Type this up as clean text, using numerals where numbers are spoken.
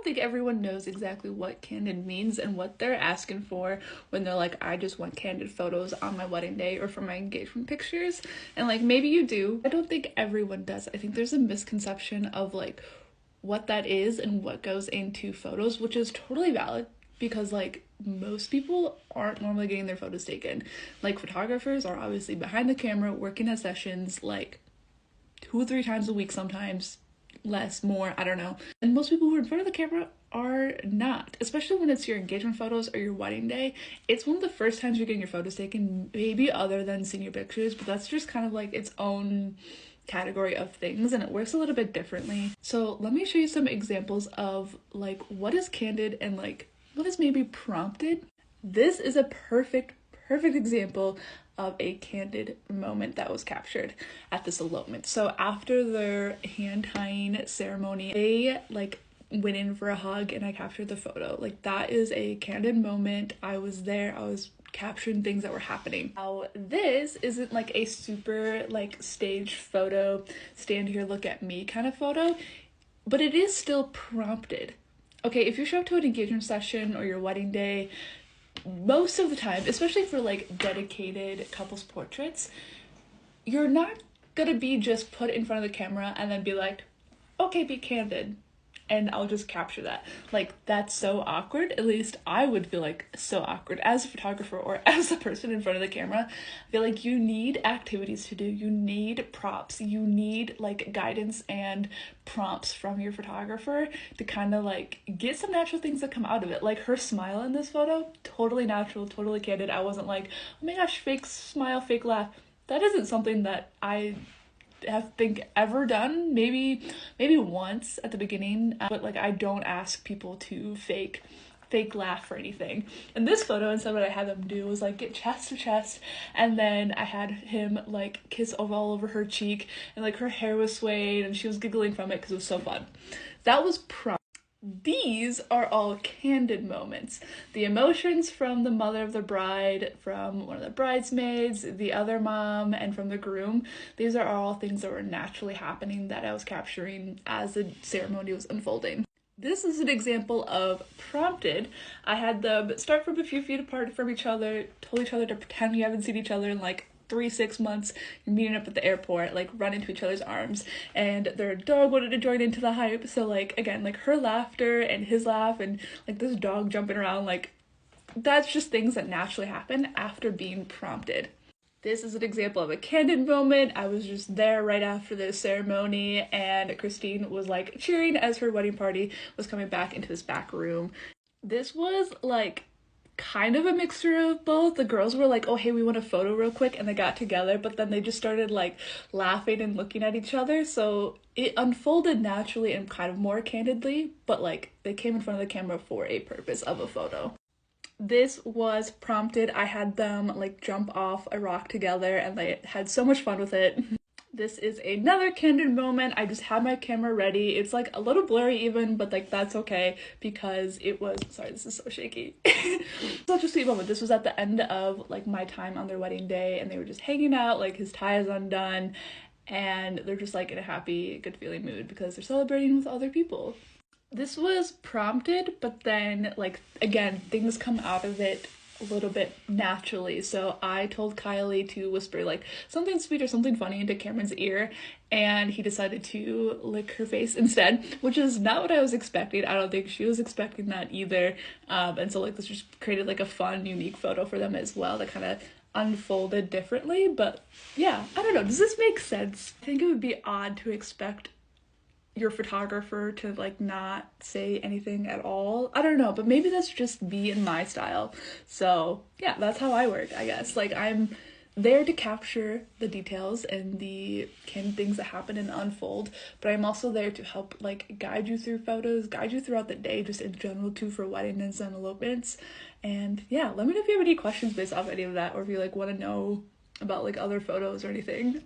don't think everyone knows exactly what candid means and what they're asking for when they're like, I just want candid photos on my wedding day or for my engagement pictures. And like, maybe you do. I don't think everyone does. I think there's a misconception of like what that is and what goes into photos, which is totally valid because like most people aren't normally getting their photos taken. Like photographers are obviously behind the camera working at sessions like 2 or 3 times a week, sometimes less, more, I don't know. And most people who are in front of the camera are not, especially when it's your engagement photos or your wedding day. It's one of the first times you're getting your photos taken, maybe other than senior pictures, but that's just kind of like its own category of things and it works a little bit differently. So let me show you some examples of like what is candid and like what is maybe prompted. This is a perfect example of a candid moment that was captured at this elopement. So after their hand tying ceremony, they like went in for a hug and I captured the photo. Like that is a candid moment. I was there. I was capturing things that were happening. Now this isn't like a super like staged photo, stand here, look at me kind of photo, but it is still prompted. Okay, if you show up to an engagement session or your wedding day, most of the time, especially for like dedicated couples portraits, you're not gonna be just put in front of the camera and then be like, okay, be candid and I'll just capture that. Like that's so awkward. At least I would feel like so awkward as a photographer or as a person in front of the camera. I feel like you need activities to do, you need props, you need like guidance and prompts from your photographer to kind of like get some natural things that come out of it. Like her smile in this photo, totally natural, totally candid. I wasn't like, oh my gosh, fake smile, fake laugh. That isn't something that I have think ever done. Maybe once at the beginning, but like I don't ask people to fake laugh or anything. In this photo, instead what I had them do was like get chest to chest, and then I had him like kiss all over her cheek, and like her hair was swayed and she was giggling from it because it was so fun. That was These are all candid moments. The emotions from the mother of the bride, from one of the bridesmaids, the other mom, and from the groom, these are all things that were naturally happening that I was capturing as the ceremony was unfolding. This is an example of prompted. I had them start from a few feet apart from each other, told each other to pretend we haven't seen each other in like 3-6 months, meeting up at the airport, like run into each other's arms, and their dog wanted to join into the hype. So like again, like her laughter and his laugh and like this dog jumping around, like that's just things that naturally happen after being prompted. This is an example of a candid moment. I was just there right after the ceremony and Christine was like cheering as her wedding party was coming back into this back room. This was like kind of a mixture of both. The girls were like, oh hey, we want a photo real quick, and they got together, but then they just started like laughing and looking at each other, so it unfolded naturally and kind of more candidly, but like they came in front of the camera for a purpose of a photo. This was prompted. I had them like jump off a rock together and they had so much fun with it. This is another candid moment. I just had my camera ready. It's like a little blurry even, but like that's okay because it was, sorry, this is so shaky. Such a sweet moment. This was at the end of like my time on their wedding day and they were just hanging out, like his tie is undone and they're just like in a happy, good feeling mood because they're celebrating with other people. This was prompted, but then like again, things come out of it a little bit naturally. So I told Kylie to whisper like something sweet or something funny into Cameron's ear, and he decided to lick her face instead, which is not what I was expecting. I don't think she was expecting that either. And so like this just created like a fun, unique photo for them as well that kind of unfolded differently. But yeah, I don't know. Does this make sense? I think it would be odd to expect your photographer to like not say anything at all. I don't know, but maybe that's just me and my style. So yeah, that's how I work, I guess. Like I'm there to capture the details and the candid things that happen and unfold, but I'm also there to help like guide you through photos, guide you throughout the day, just in general too, for weddings and elopements. And yeah, let me know if you have any questions based off any of that, or if you like want to know about like other photos or anything.